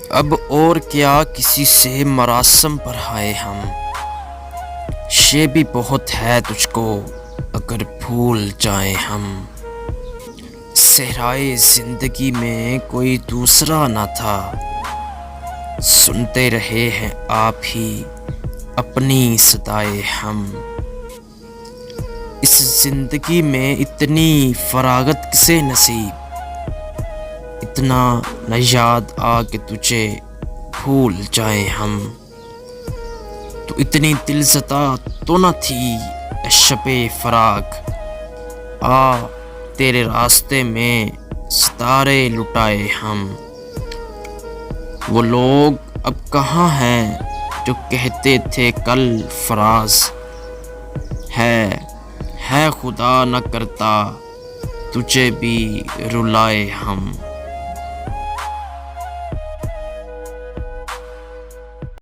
اب اور کیا کسی سے مراسم پر آئے ہم، شے بھی بہت ہے تجھ کو اگر بھول جائیں ہم۔ صحرائے زندگی میں کوئی دوسرا نہ تھا، سنتے رہے ہیں آپ ہی اپنی صدائے ہم۔ اس زندگی میں اتنی فراغت کسے نصیب، اتنا نہ یاد آ کہ تجھے بھول جائیں ہم۔ تو اتنی دلزدہ تو نہ تھی اے شب فراق، آ تیرے راستے میں ستارے لٹائے ہم۔ وہ لوگ اب کہاں ہیں جو کہتے تھے کل فراز، ہے خدا نہ کرتا تجھے بھی رلائے ہم۔